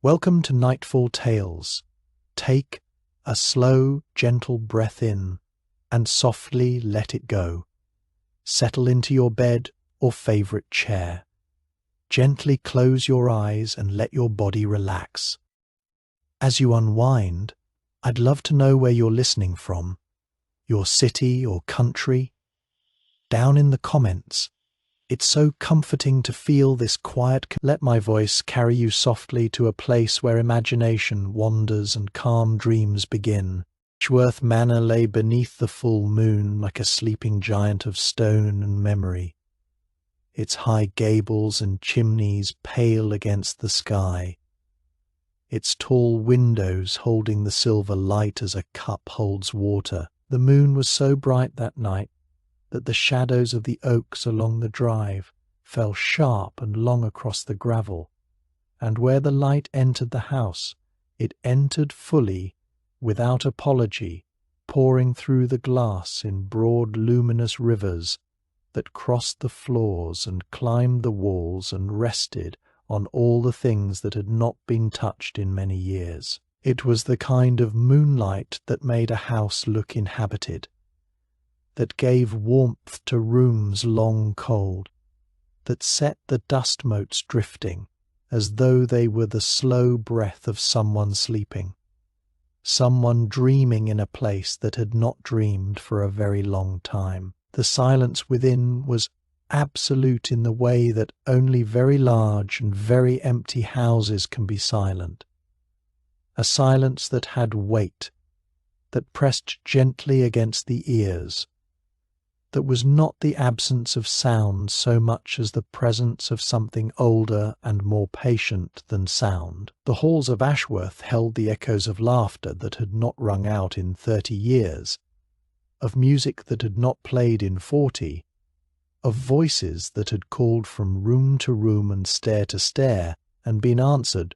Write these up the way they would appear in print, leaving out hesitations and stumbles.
Welcome to Nightfall Tales. Take a slow, gentle breath in and softly let it go. Settle into your bed or favorite chair. Gently close your eyes and let your body relax. As you unwind, I'd love to know where you're listening from, your city or country. Down in the comments. It's so comforting to feel this quiet. Let my voice carry you softly to a place where imagination wanders and calm dreams begin. Ashworth Manor lay beneath the full moon like a sleeping giant of stone and memory, its high gables and chimneys pale against the sky, its tall windows holding the silver light as a cup holds water. The moon was so bright that night that the shadows of the oaks along the drive fell sharp and long across the gravel, and where the light entered the house, it entered fully, without apology, pouring through the glass in broad luminous rivers that crossed the floors and climbed the walls and rested on all the things that had not been touched in many years. It was the kind of moonlight that made a house look inhabited, that gave warmth to rooms long cold, that set the dust motes drifting as though they were the slow breath of someone sleeping, someone dreaming in a place that had not dreamed for a very long time. The silence within was absolute in the way that only very large and very empty houses can be silent. A silence that had weight, that pressed gently against the ears, that was not the absence of sound so much as the presence of something older and more patient than sound. The halls of Ashworth held the echoes of laughter that had not rung out in 30 years, of music that had not played in 40, of voices that had called from room to room and stair to stair and been answered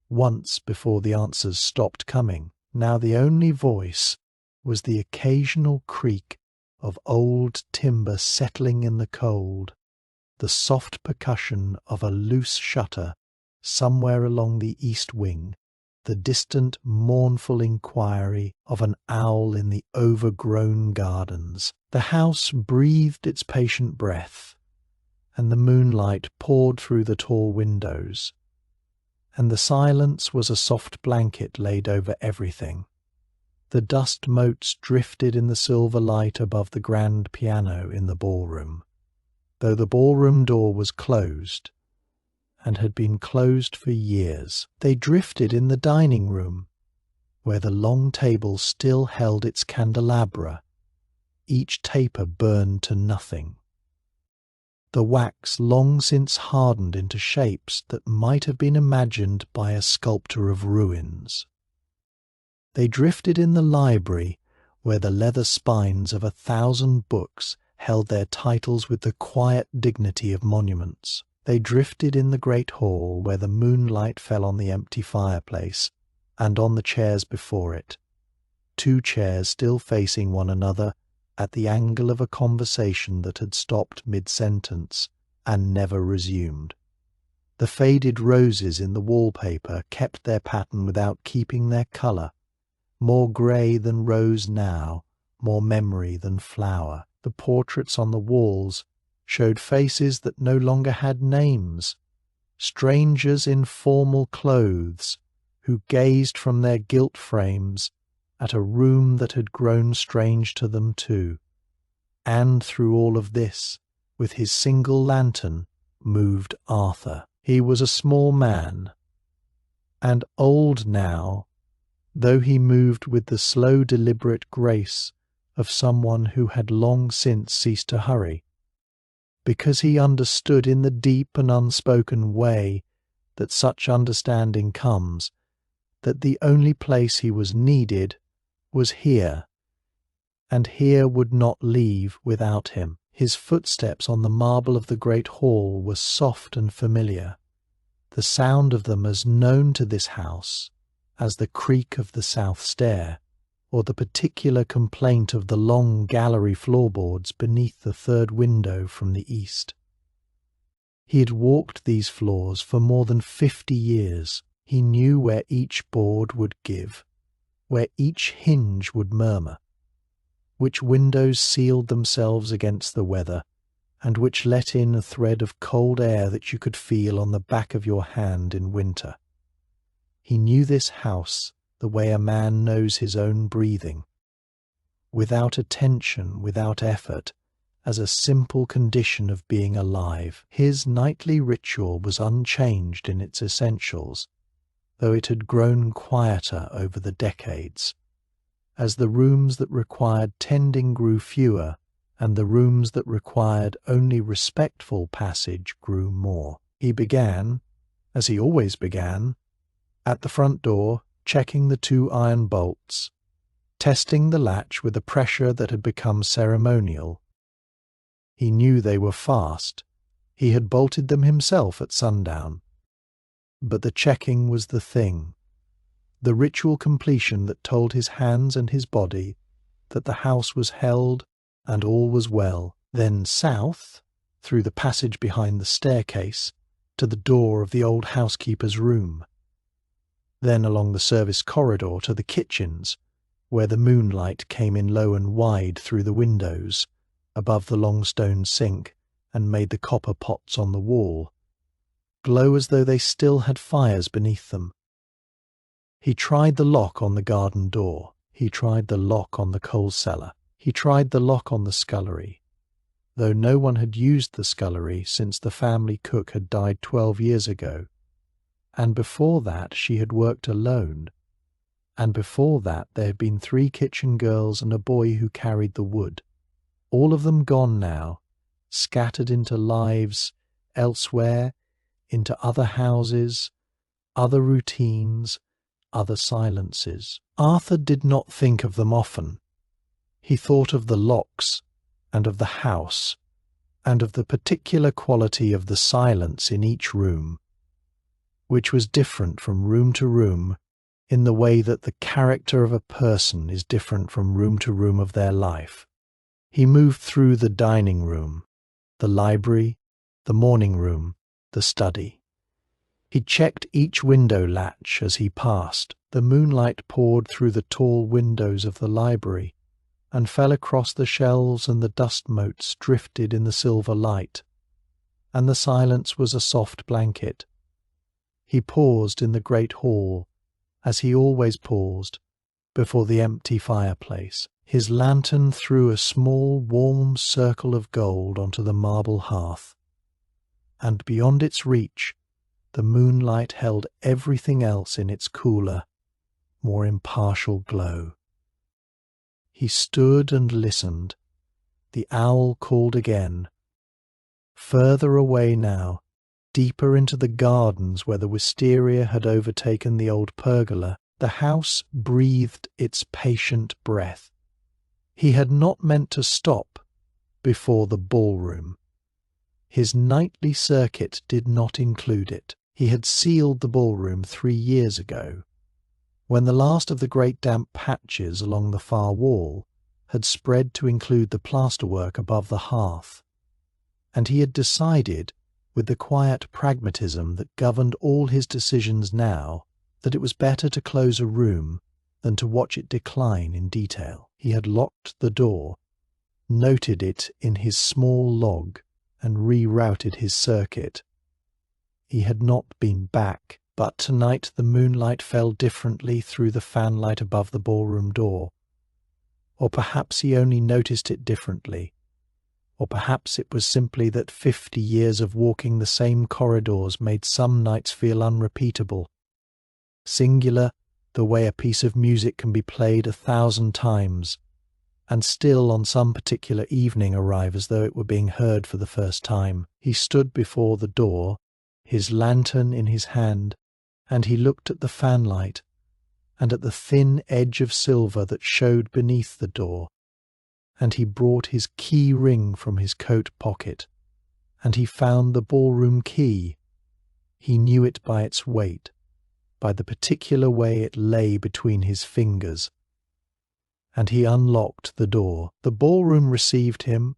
once before the answers stopped coming. Now the only voice was the occasional creak of old timber settling in the cold, the soft percussion of a loose shutter somewhere along the east wing, the distant mournful inquiry of an owl in the overgrown gardens. The house breathed its patient breath, and the moonlight poured through the tall windows, and the silence was a soft blanket laid over everything. The dust motes drifted in the silver light above the grand piano in the ballroom, though the ballroom door was closed, and had been closed for years. They drifted in the dining room, where the long table still held its candelabra, each taper burned to nothing, the wax long since hardened into shapes that might have been imagined by a sculptor of ruins. They drifted in the library, where the leather spines of 1,000 books held their titles with the quiet dignity of monuments. They drifted in the great hall, where the moonlight fell on the empty fireplace and on the chairs before it, 2 chairs still facing one another at the angle of a conversation that had stopped mid-sentence and never resumed. The faded roses in the wallpaper kept their pattern without keeping their colour, more grey than rose now, more memory than flower. The portraits on the walls showed faces that no longer had names, strangers in formal clothes who gazed from their gilt frames at a room that had grown strange to them too. And through all of this, with his single lantern, moved Arthur. He was a small man, and old now, though he moved with the slow deliberate grace of someone who had long since ceased to hurry, because he understood in the deep and unspoken way that such understanding comes, that the only place he was needed was here, and here would not leave without him. His footsteps on the marble of the great hall were soft and familiar, the sound of them as known to this house as the creak of the south stair, or the particular complaint of the long gallery floorboards beneath the 3rd window from the east. He had walked these floors for more than 50 years. He knew where each board would give, where each hinge would murmur, which windows sealed themselves against the weather, and which let in a thread of cold air that you could feel on the back of your hand in winter. He knew this house the way a man knows his own breathing, without attention, without effort, as a simple condition of being alive. His nightly ritual was unchanged in its essentials, though it had grown quieter over the decades, as the rooms that required tending grew fewer, and the rooms that required only respectful passage grew more. He began, as he always began, at the front door, checking the 2 iron bolts, testing the latch with a pressure that had become ceremonial. He knew they were fast. He had bolted them himself at sundown. But the checking was the thing, the ritual completion that told his hands and his body that the house was held and all was well. Then south, through the passage behind the staircase, to the door of the old housekeeper's room. Then along the service corridor to the kitchens, where the moonlight came in low and wide through the windows, above the long stone sink, and made the copper pots on the wall glow as though they still had fires beneath them. He tried the lock on the garden door. He tried the lock on the coal cellar. He tried the lock on the scullery, though no one had used the scullery since the family cook had died 12 years ago, and before that she had worked alone, and before that there had been 3 kitchen girls and a boy who carried the wood, all of them gone now, scattered into lives elsewhere, into other houses, other routines, other silences. Arthur did not think of them often. He thought of the locks, and of the house, and of the particular quality of the silence in each room, which was different from room to room in the way that the character of a person is different from room to room of their life. He moved through the dining room, the library, the morning room, the study. He checked each window latch as he passed. The moonlight poured through the tall windows of the library and fell across the shelves, and the dust motes drifted in the silver light, and the silence was a soft blanket. He paused in the great hall, as he always paused, before the empty fireplace. His lantern threw a small, warm circle of gold onto the marble hearth, and beyond its reach, the moonlight held everything else in its cooler, more impartial glow. He stood and listened. The owl called again. Further away now, deeper into the gardens where the wisteria had overtaken the old pergola, the house breathed its patient breath. He had not meant to stop before the ballroom. His nightly circuit did not include it. He had sealed the ballroom 3 years ago, when the last of the great damp patches along the far wall had spread to include the plasterwork above the hearth, and he had decided, with the quiet pragmatism that governed all his decisions now, that it was better to close a room than to watch it decline in detail. He had locked the door, noted it in his small log, and rerouted his circuit. He had not been back, but tonight the moonlight fell differently through the fanlight above the ballroom door. Or perhaps he only noticed it differently. Or perhaps it was simply that 50 years of walking the same corridors made some nights feel unrepeatable, singular the way a piece of music can be played 1,000 times, and still on some particular evening arrive as though it were being heard for the first time. He stood before the door, his lantern in his hand, and he looked at the fanlight, and at the thin edge of silver that showed beneath the door, and he brought his key ring from his coat pocket, and he found the ballroom key. He knew it by its weight, by the particular way it lay between his fingers, and he unlocked the door. The ballroom received him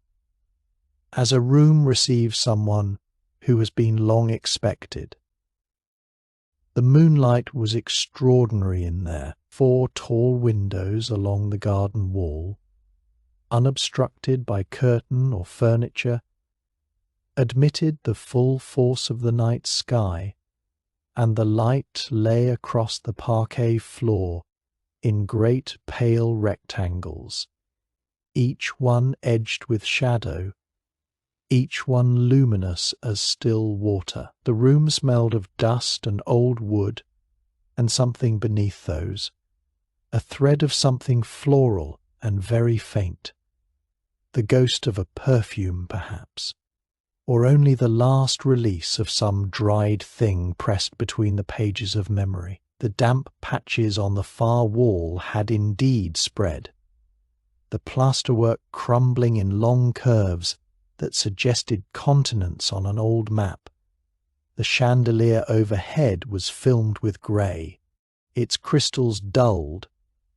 as a room receives someone who has been long expected. The moonlight was extraordinary in there. 4 tall windows along the garden wall, unobstructed by curtain or furniture, admitted the full force of the night sky, and the light lay across the parquet floor in great pale rectangles, each one edged with shadow, each one luminous as still water. The room smelled of dust and old wood, and something beneath those, a thread of something floral and very faint, the ghost of a perfume perhaps, or only the last release of some dried thing pressed between the pages of memory. The damp patches on the far wall had indeed spread, the plasterwork crumbling in long curves that suggested continents on an old map. The chandelier overhead was filmed with grey, its crystals dulled,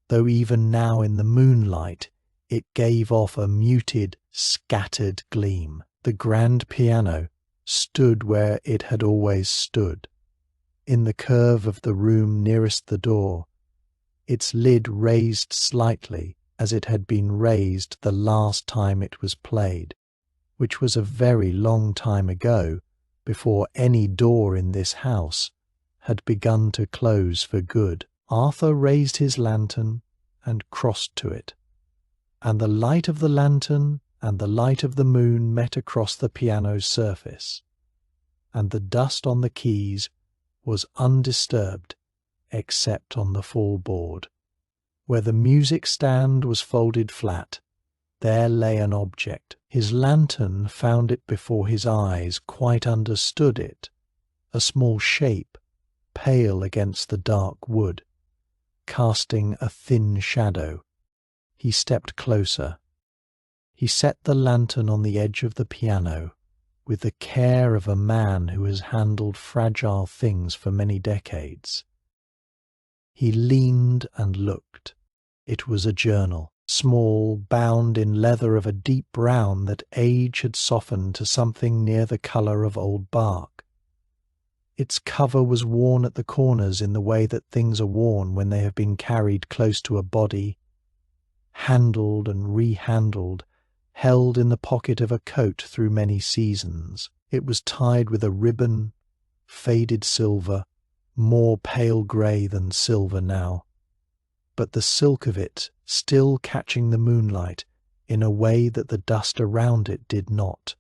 though even now in the moonlight it gave off a muted, scattered gleam. The grand piano stood where it had always stood, in the curve of the room nearest the door, its lid raised slightly as it had been raised the last time it was played, which was a very long time ago, before any door in this house had begun to close for good. Arthur raised his lantern and crossed to it, and the light of the lantern and the light of the moon met across the piano's surface, and the dust on the keys was undisturbed except on the fall board. Where the music stand was folded flat, there lay an object. His lantern found it before his eyes, quite understood it, a small shape, pale against the dark wood, casting a thin shadow. He stepped closer. He set the lantern on the edge of the piano, with the care of a man who has handled fragile things for many decades. He leaned and looked. It was a journal, small, bound in leather of a deep brown that age had softened to something near the colour of old bark. Its cover was worn at the corners in the way that things are worn when they have been carried close to a body, handled and rehandled, held in the pocket of a coat through many seasons. It was tied with a ribbon, faded silver, more pale grey than silver now, but the silk of it still catching the moonlight in a way that the dust around it did not,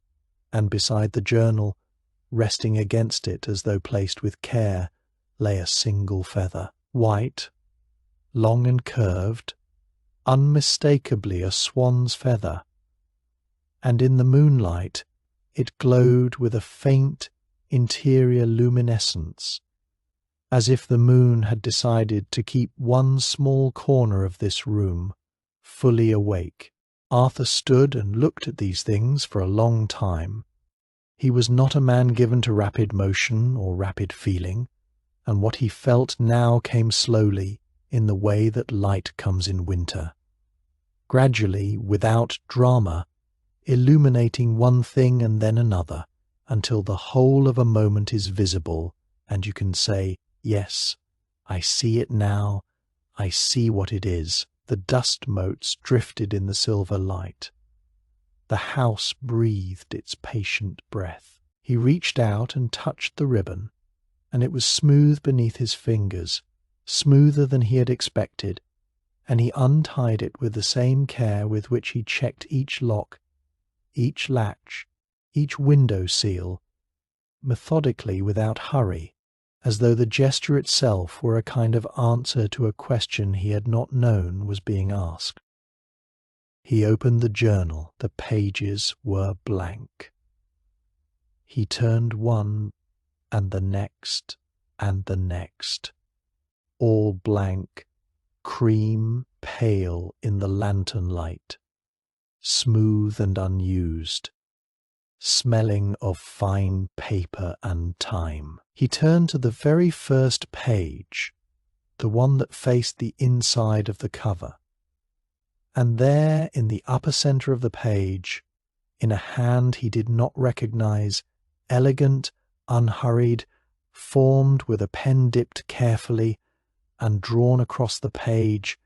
and beside the journal, resting against it as though placed with care, lay a single feather, white, long and curved, unmistakably a swan's feather, and in the moonlight it glowed with a faint interior luminescence, as if the moon had decided to keep one small corner of this room fully awake. Arthur stood and looked at these things for a long time. He was not a man given to rapid motion or rapid feeling, and what he felt now came slowly, in the way that light comes in winter, gradually, without drama, illuminating one thing and then another, until the whole of a moment is visible, and you can say, "Yes, I see it now, I see what it is." The dust motes drifted in the silver light. The house breathed its patient breath. He reached out and touched the ribbon, and it was smooth beneath his fingers, smoother than he had expected, and he untied it with the same care with which he checked each lock, each latch, each window seal, methodically without hurry, as though the gesture itself were a kind of answer to a question he had not known was being asked. He opened the journal. The pages were blank. He turned one, and the next, and the next, all blank, cream pale in the lantern light, smooth and unused, smelling of fine paper and time. He turned to the very first page, the one that faced the inside of the cover, and there in the upper centre of the page, in a hand he did not recognize, elegant, unhurried, formed with a pen dipped carefully and drawn across the page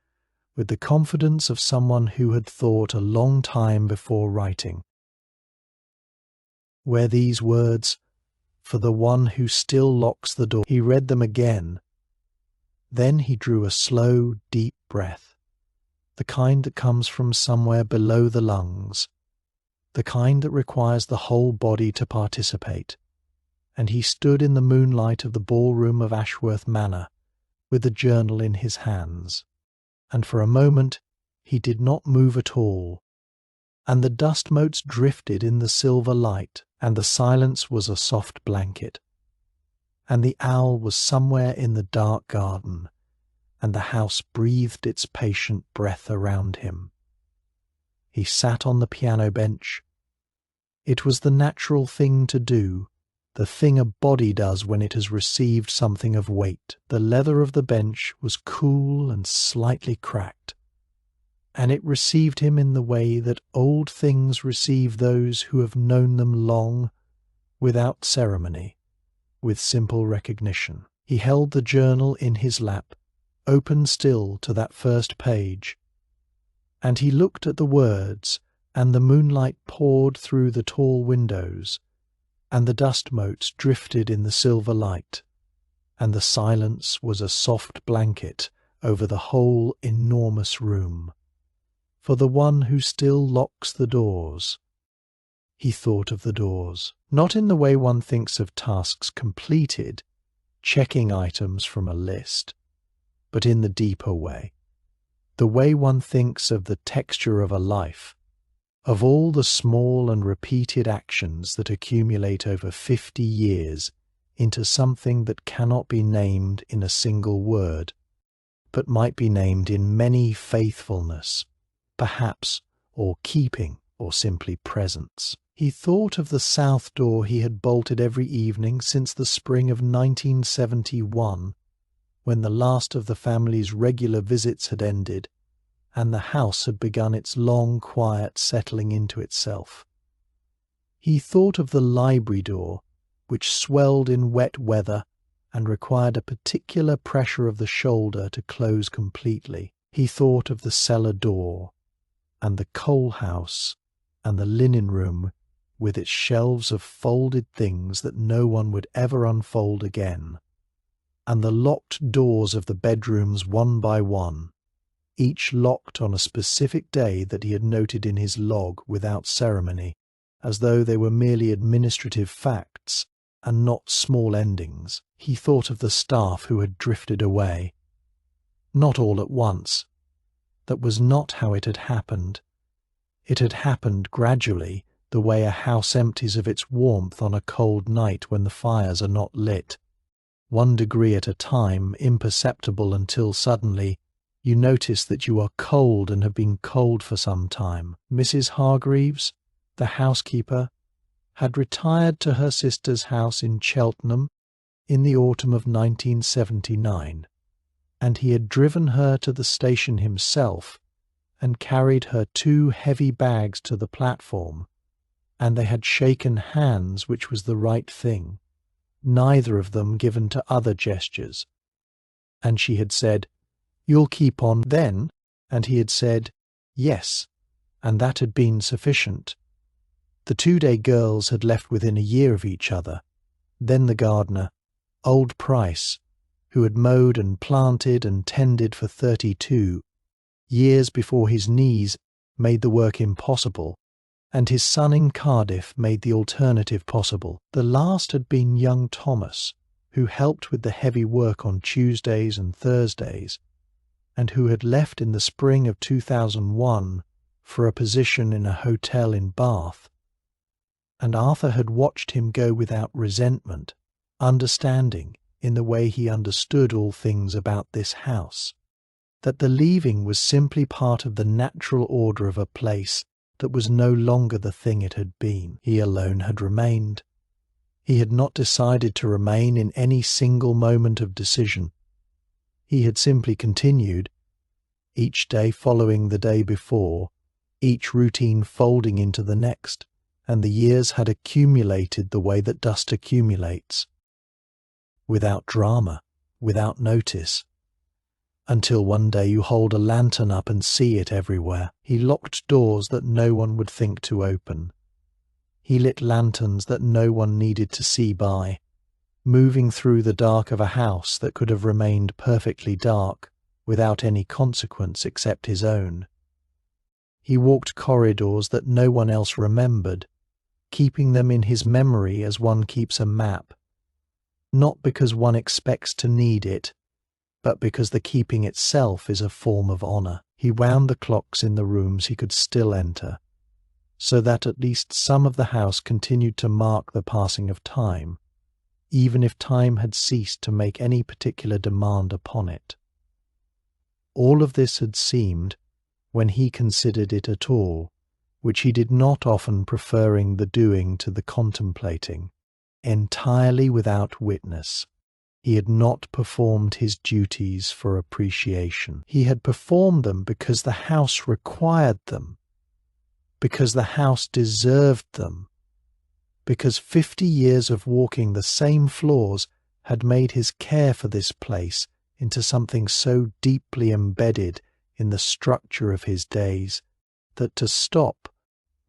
with the confidence of someone who had thought a long time before writing, were these words, "For the one who still locks the door." He read them again. Then he drew a slow, deep breath, the kind that comes from somewhere below the lungs, the kind that requires the whole body to participate, and he stood in the moonlight of the ballroom of Ashworth Manor with the journal in his hands. And for a moment he did not move at all, and the dust motes drifted in the silver light, and the silence was a soft blanket, and the owl was somewhere in the dark garden, and the house breathed its patient breath around him. He sat on the piano bench. It was the natural thing to do, the thing a body does when it has received something of weight. The leather of the bench was cool and slightly cracked, and it received him in the way that old things receive those who have known them long, without ceremony, with simple recognition. He held the journal in his lap, open still to that first page, and he looked at the words, and the moonlight poured through the tall windows, and the dust motes drifted in the silver light, and the silence was a soft blanket over the whole enormous room. For the one who still locks the doors. He thought of the doors, not in the way one thinks of tasks completed, checking items from a list, but in the deeper way, the way one thinks of the texture of a life, of all the small and repeated actions that accumulate over 50 years into something that cannot be named in a single word, but might be named in many faithfulness, perhaps, or keeping, or simply presence. He thought of the south door he had bolted every evening since the spring of 1971, when the last of the family's regular visits had ended, and the house had begun its long, quiet settling into itself. He thought of the library door, which swelled in wet weather and required a particular pressure of the shoulder to close completely. He thought of the cellar door, and the coal house, and the linen room, with its shelves of folded things that no one would ever unfold again, and the locked doors of the bedrooms one by one, each locked on a specific day that he had noted in his log without ceremony, as though they were merely administrative facts and not small endings. He thought of the staff who had drifted away. Not all at once. That was not how it had happened. It had happened gradually, the way a house empties of its warmth on a cold night when the fires are not lit, 1 degree at a time, imperceptible until suddenly you notice that you are cold and have been cold for some time. Mrs. Hargreaves, the housekeeper, had retired to her sister's house in Cheltenham in the autumn of 1979, and he had driven her to the station himself and carried her 2 heavy bags to the platform, and they had shaken hands, which was the right thing, neither of them given to other gestures, and she had said, "You'll keep on then?" And he had said, "Yes," and that had been sufficient. The 2-day girls had left within a year of each other. Then the gardener, old Price, who had mowed and planted and tended for 32 years before his knees made the work impossible, and his son in Cardiff made the alternative possible. The last had been young Thomas, who helped with the heavy work on Tuesdays and Thursdays, and who had left in the spring of 2001 for a position in a hotel in Bath. And Arthur had watched him go without resentment, understanding, in the way he understood all things about this house, that the leaving was simply part of the natural order of a place that was no longer the thing it had been. He alone had remained. He had not decided to remain in any single moment of decision. He had simply continued, each day following the day before, each routine folding into the next, and the years had accumulated the way that dust accumulates, without drama, without notice, until one day you hold a lantern up and see it everywhere. He locked doors that no one would think to open. He lit lanterns that no one needed to see by, moving through the dark of a house that could have remained perfectly dark without any consequence except his own. He walked corridors that no one else remembered, keeping them in his memory as one keeps a map, not because one expects to need it, but because the keeping itself is a form of honor. He wound the clocks in the rooms he could still enter, so that at least some of the house continued to mark the passing of time, even if time had ceased to make any particular demand upon it. All of this had seemed, when he considered it at all, which he did not often, preferring the doing to the contemplating, entirely without witness. He had not performed his duties for appreciation. He had performed them because the house required them, because the house deserved them, because 50 years of walking the same floors had made his care for this place into something so deeply embedded in the structure of his days that to stop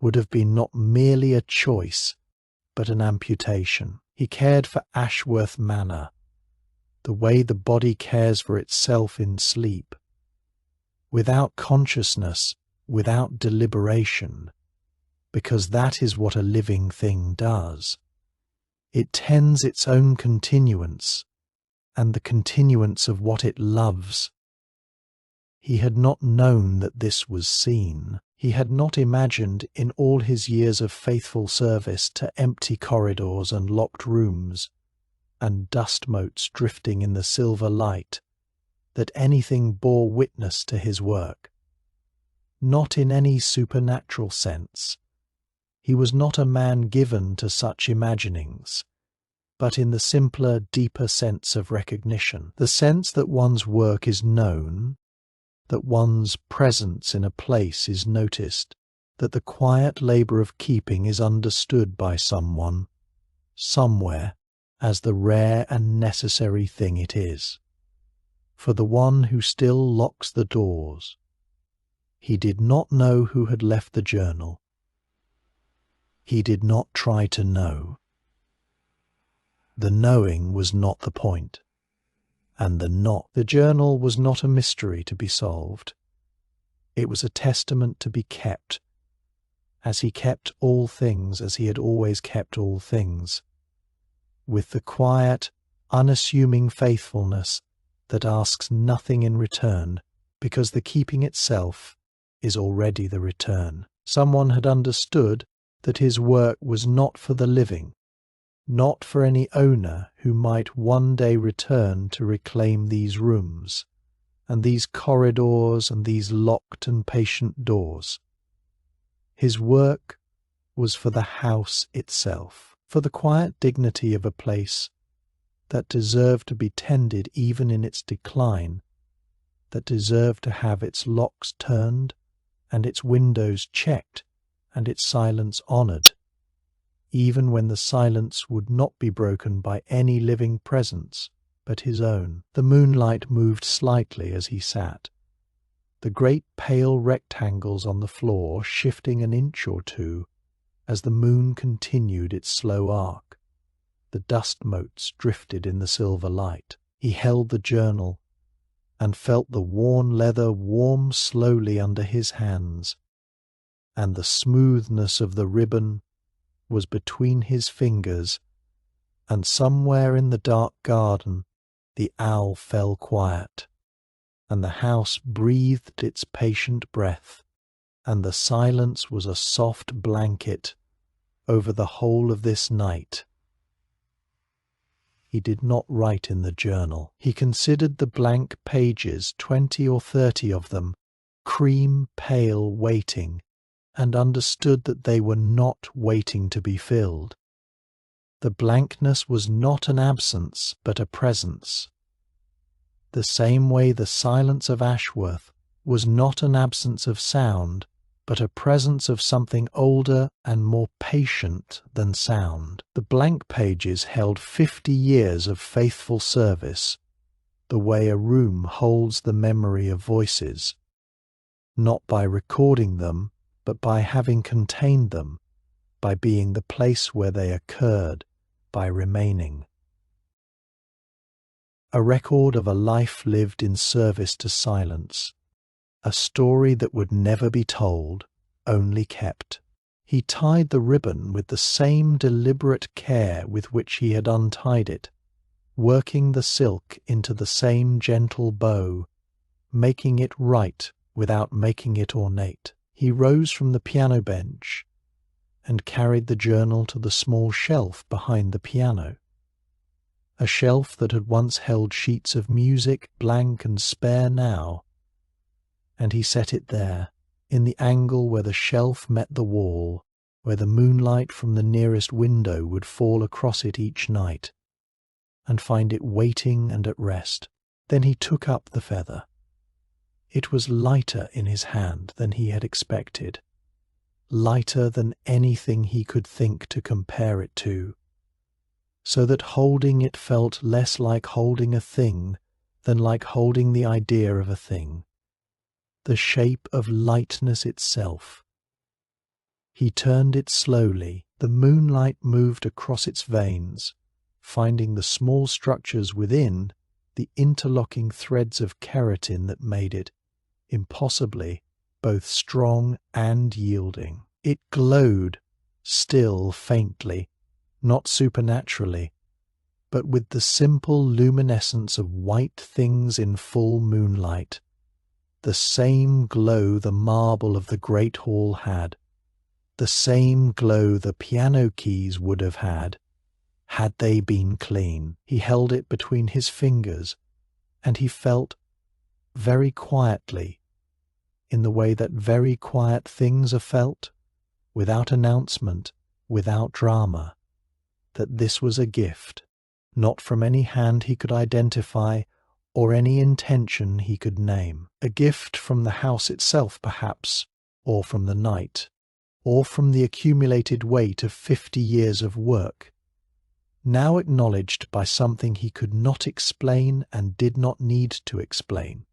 would have been not merely a choice, but an amputation. He cared for Ashworth Manor, the way the body cares for itself in sleep, without consciousness, without deliberation, because that is what a living thing does. It tends its own continuance, and the continuance of what it loves. He had not known that this was seen. He had not imagined in all his years of faithful service to empty corridors and locked rooms, and dust motes drifting in the silver light, that anything bore witness to his work. Not in any supernatural sense. He was not a man given to such imaginings, but in the simpler, deeper sense of recognition, the sense that one's work is known, that one's presence in a place is noticed, that the quiet labour of keeping is understood by someone, somewhere, as the rare and necessary thing it is. For the one who still locks the doors, he did not know who had left the journal. He did not try to know. The knowing was not the point, and the journal was not a mystery to be solved. It was a testament to be kept, as he kept all things, as he had always kept all things, with the quiet, unassuming faithfulness that asks nothing in return, because the keeping itself is already the return. Someone had understood that his work was not for the living, not for any owner who might one day return to reclaim these rooms, and these corridors, and these locked and patient doors. His work was for the house itself, for the quiet dignity of a place that deserved to be tended even in its decline, that deserved to have its locks turned and its windows checked and its silence honoured, even when the silence would not be broken by any living presence but his own. The moonlight moved slightly as he sat, the great pale rectangles on the floor shifting an inch or two as the moon continued its slow arc. The dust motes drifted in the silver light. He held the journal and felt the worn leather warm slowly under his hands, and the smoothness of the ribbon was between his fingers, and somewhere in the dark garden the owl fell quiet, and the house breathed its patient breath, and the silence was a soft blanket over the whole of this night. He did not write in the journal. He considered the blank pages, 20 or 30 of them, cream pale waiting, and understood that they were not waiting to be filled. The blankness was not an absence, but a presence. The same way the silence of Ashworth was not an absence of sound, but a presence of something older and more patient than sound. The blank pages held 50 years of faithful service, the way a room holds the memory of voices, not by recording them, but by having contained them, by being the place where they occurred, by remaining. A record of a life lived in service to silence, a story that would never be told, only kept. He tied the ribbon with the same deliberate care with which he had untied it, working the silk into the same gentle bow, making it right without making it ornate. He rose from the piano bench and carried the journal to the small shelf behind the piano, a shelf that had once held sheets of music, blank and spare now, and he set it there, in the angle where the shelf met the wall, where the moonlight from the nearest window would fall across it each night, and find it waiting and at rest. Then he took up the feather. It was lighter in his hand than he had expected, lighter than anything he could think to compare it to, so that holding it felt less like holding a thing than like holding the idea of a thing, the shape of lightness itself. He turned it slowly. The moonlight moved across its veins, finding the small structures within, the interlocking threads of keratin that made it, impossibly, both strong and yielding. It glowed, still faintly, not supernaturally, but with the simple luminescence of white things in full moonlight, the same glow the marble of the great hall had, the same glow the piano keys would have had they been clean. He held it between his fingers, and he felt, very quietly, in the way that very quiet things are felt, without announcement, without drama, that this was a gift, not from any hand he could identify or any intention he could name. A gift from the house itself, perhaps, or from the night, or from the accumulated weight of 50 years of work, now acknowledged by something he could not explain and did not need to explain.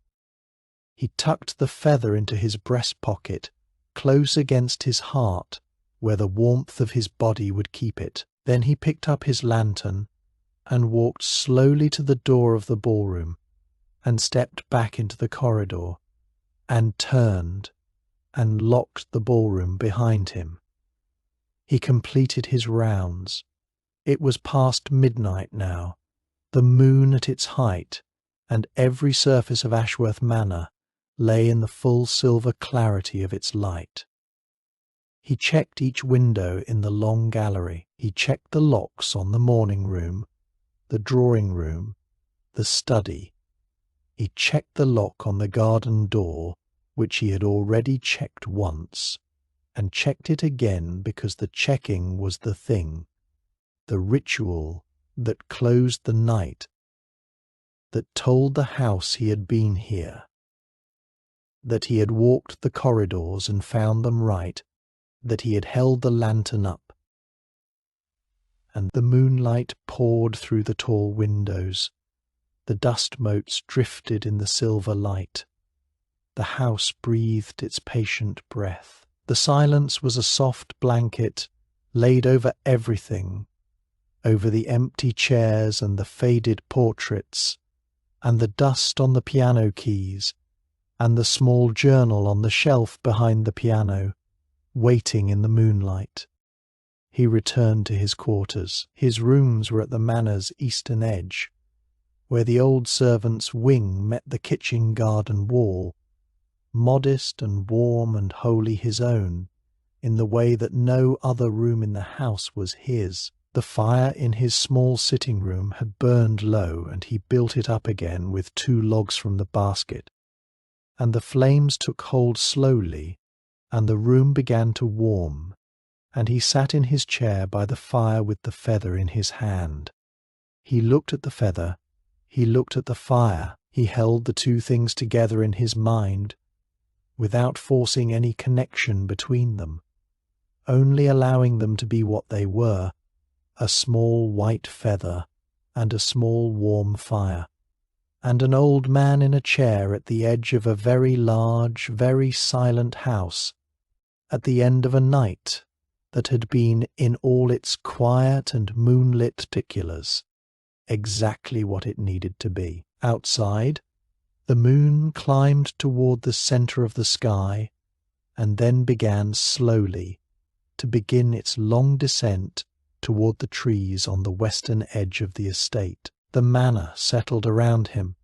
He tucked the feather into his breast pocket, close against his heart, where the warmth of his body would keep it. Then he picked up his lantern and walked slowly to the door of the ballroom, and stepped back into the corridor, and turned, and locked the ballroom behind him. He completed his rounds. It was past midnight now, the moon at its height, and every surface of Ashworth Manor lay in the full silver clarity of its light. He checked each window in the long gallery. He checked the locks on the morning room, the drawing room, the study. He checked the lock on the garden door, which he had already checked once, and checked it again because the checking was the thing, the ritual that closed the night, that told the house he had been here, that he had walked the corridors and found them right, that he had held the lantern up, and the moonlight poured through the tall windows. The dust motes drifted in the silver light. The house breathed its patient breath. The silence was a soft blanket laid over everything, over the empty chairs and the faded portraits, and the dust on the piano keys, and the small journal on the shelf behind the piano, waiting in the moonlight. He returned to his quarters. His rooms were at the manor's eastern edge, where the old servant's wing met the kitchen garden wall, modest and warm and wholly his own, in the way that no other room in the house was his. The fire in his small sitting room had burned low, and he built it up again with 2 logs from the basket, and the flames took hold slowly, and the room began to warm, and he sat in his chair by the fire with the feather in his hand. He looked at the feather, he looked at the fire, he held the 2 things together in his mind, without forcing any connection between them, only allowing them to be what they were, a small white feather and a small warm fire, and an old man in a chair at the edge of a very large, very silent house, at the end of a night that had been, in all its quiet and moonlit particulars, exactly what it needed to be. Outside, the moon climbed toward the centre of the sky and then began slowly to begin its long descent toward the trees on the western edge of the estate. The manor settled around him.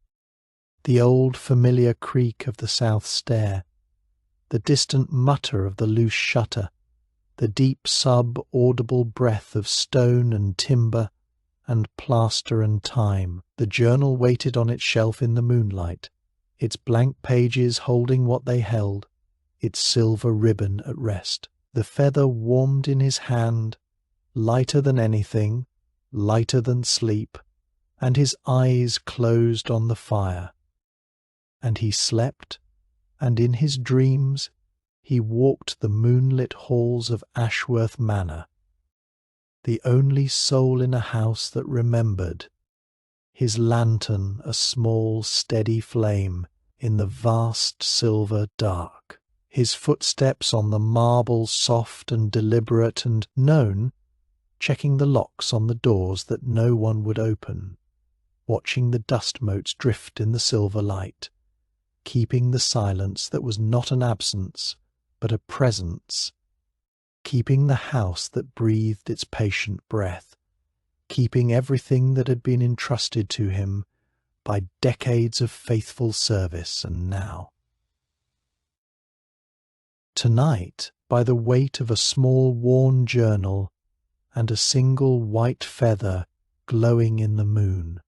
The old familiar creak of the south stair, the distant mutter of the loose shutter, the deep sub-audible breath of stone and timber and plaster and time. The journal waited on its shelf in the moonlight, its blank pages holding what they held, its silver ribbon at rest. The feather warmed in his hand, lighter than anything, lighter than sleep, and his eyes closed on the fire. And he slept, and in his dreams he walked the moonlit halls of Ashworth Manor, the only soul in a house that remembered, his lantern a small steady flame in the vast silver dark, his footsteps on the marble soft and deliberate and known, checking the locks on the doors that no one would open, watching the dust motes drift in the silver light, keeping the silence that was not an absence but a presence, keeping the house that breathed its patient breath, keeping everything that had been entrusted to him by decades of faithful service. And now, tonight, by the weight of a small worn journal and a single white feather glowing in the moon,